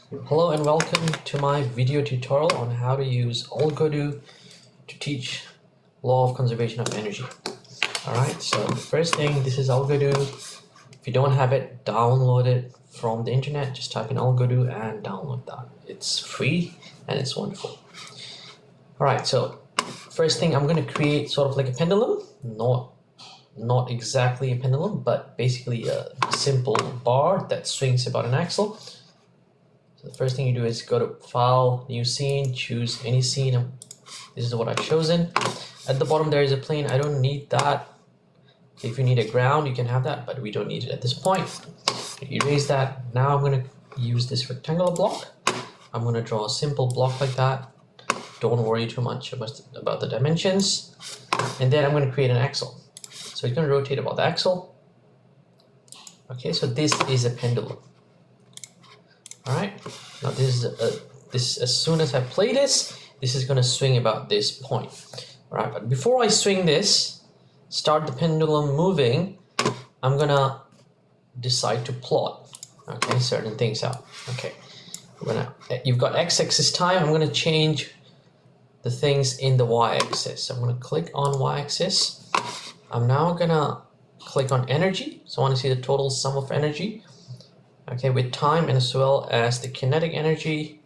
Hello and welcome to my video tutorial on how to use Algodoo to teach law of conservation of energy. Alright, so the first thing, this is Algodoo. If you don't have it, download it from the internet. Just type in Algodoo and download that. It's free and it's wonderful. Alright, so first thing, I'm going to create sort of like a pendulum. Not exactly a pendulum, but basically a simple bar that swings about an axle. So the first thing you do is go to File, New Scene, choose any scene. This is what I've chosen. At the bottom there is a plane. I don't need that. If you need a ground, you can have that, but we don't need it at this point. Erase that. Now I'm going to use this rectangular block. I'm going to draw a simple block like that. Don't worry too much about the dimensions. And then I'm going to create an axle. So it's going to rotate about the axle. Okay, so this is a pendulum. All right. Now this is as soon as I play this is going to swing about this point. All right. But before I swing this, start the pendulum moving, I'm going to decide to plot. Okay, certain things out. Okay. You've got x-axis time. I'm going to change the things in the y-axis. So I'm going to click on y-axis. I'm now gonna click on energy. So I want to see the total sum of energy. Okay, with time and as well as the kinetic energy.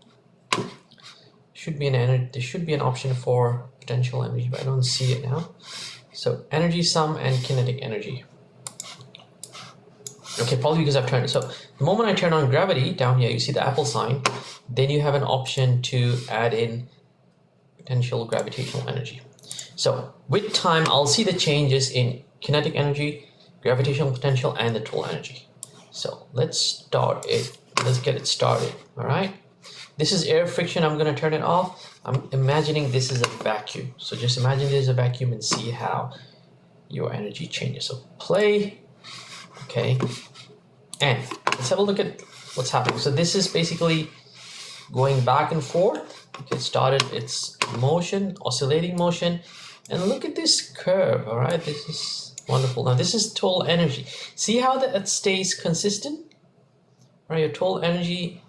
There should be an option for potential energy, but I don't see it now. So energy sum and kinetic energy. Okay, probably because I've turned it. So the moment I turn on gravity down here, you see the apple sign. Then you have an option to add in potential gravitational energy. So with time, I'll see the changes in kinetic energy, gravitational potential, and the total energy. So let's start it. Let's get it started. All right. This is air friction. I'm going to turn it off. I'm imagining this is a vacuum. So just imagine there's a vacuum and see how your energy changes. So play. Okay. And let's have a look at what's happening. So this is basically going back and forth. It started its motion, oscillating motion. And look at this curve, all right? This is wonderful. Now, this is total energy. See how that stays consistent? All right, your total energy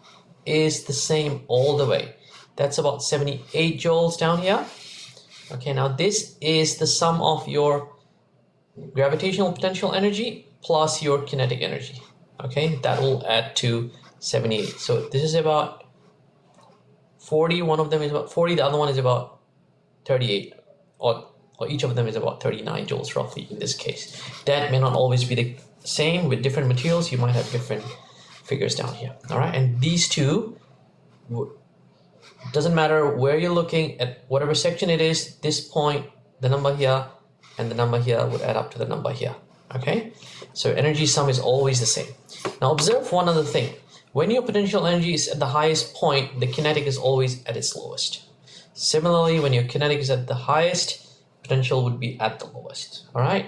is the same all the way. That's about 78 joules down here. Okay, now this is the sum of your gravitational potential energy plus your kinetic energy. Okay, that will add to 78. So this is about 40. One of them is about 40. The other one is about 38. Or each of them is about 39 joules roughly in this case. That may not always be the same with different materials. You might have different figures down here. All right, and these two, doesn't matter where you're looking at, whatever section it is, this point, the number here, and the number here would add up to the number here. Okay, so energy sum is always the same. Now observe one other thing. When your potential energy is at the highest point, the kinetic is always at its lowest. Similarly, when your kinetic is at the highest, potential would be at the lowest. All right.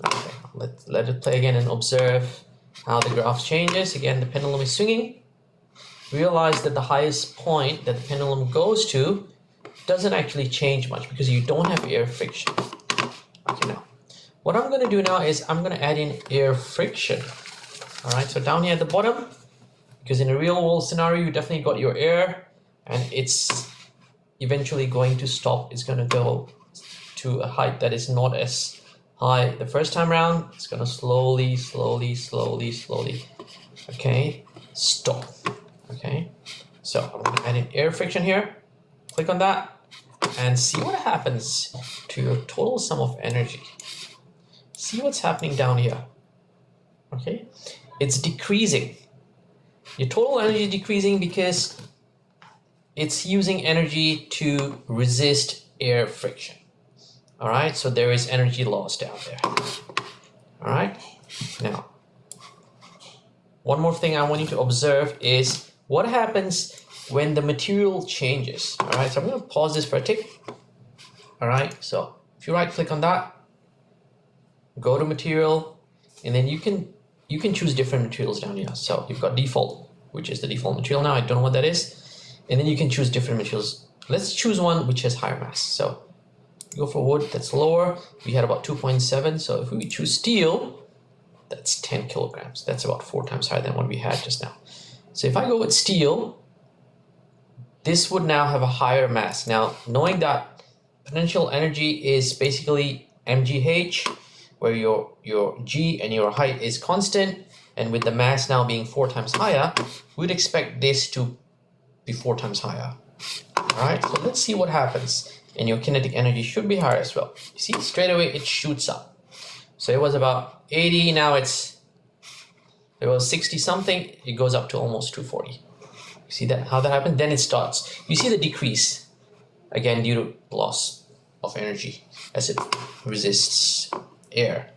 Okay. Let it play again and observe how the graph changes. Again, the pendulum is swinging. Realize that the highest point that the pendulum goes to doesn't actually change much because you don't have air friction. Okay, now what I'm going to do now is I'm going to add in air friction. All right. So down here at the bottom, because in a real world scenario, you definitely got your air, and it's eventually going to stop. It's going to go to a height that is not as high the first time around. It's going to slowly, okay, stop. Okay, so I'm going to add in air friction here. Click on that and see what happens to your total sum of energy. See what's happening down here. Okay, it's decreasing. Your total energy is decreasing because it's using energy to resist air friction. All right, so there is energy loss down there. All right, now, one more thing I want you to observe is what happens when the material changes. All right, so I'm going to pause this for a tick. All right, so if you right click on that, go to material, and then you can choose different materials down here. So you've got default, which is the default material now. I don't know what that is. And then you can choose different materials. Let's choose one which has higher mass. So go for wood, that's lower. We had about 2.7. So if we choose steel, that's 10 kilograms. That's about 4 times higher than what we had just now. So if I go with steel, this would now have a higher mass. Now, knowing that potential energy is basically mgh, where your g and your height is constant, and with the mass now being 4 times higher, we'd expect this to be 4 times higher. All right, so let's see what happens. And your kinetic energy should be higher as well. You see, straight away it shoots up. So it was about 80, now it was 60 something, it goes up to almost 240. You see that, how that happened? Then it starts. You see the decrease, again, due to loss of energy as it resists air.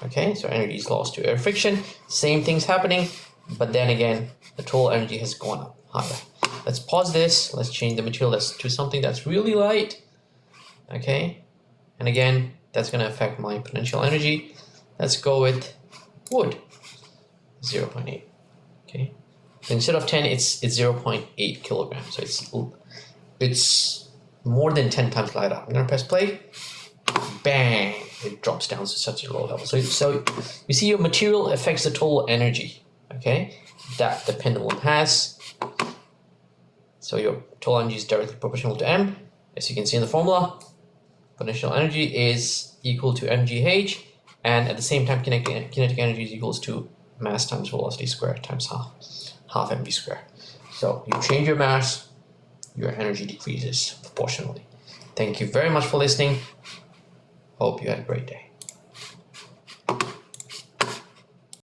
Okay, so energy is lost to air friction. Same thing's happening, but then again, the total energy has gone up higher. Let's pause this. Let's change the material to something that's really light. Okay, and again, that's going to affect my potential energy. Let's go with wood, 0.8. Okay, so instead of 10, it's 0.8 kilograms. So it's more than 10 times lighter. I'm going to press play. Bang! It drops down to such a low level. So you see, your material affects the total energy, okay, that the pendulum has. So your total energy is directly proportional to m. As you can see in the formula, potential energy is equal to mgh, and at the same time, kinetic energy is equals to mass times velocity squared times half mv squared. So you change your mass, your energy decreases proportionally. Thank you very much for listening. Hope you had a great day.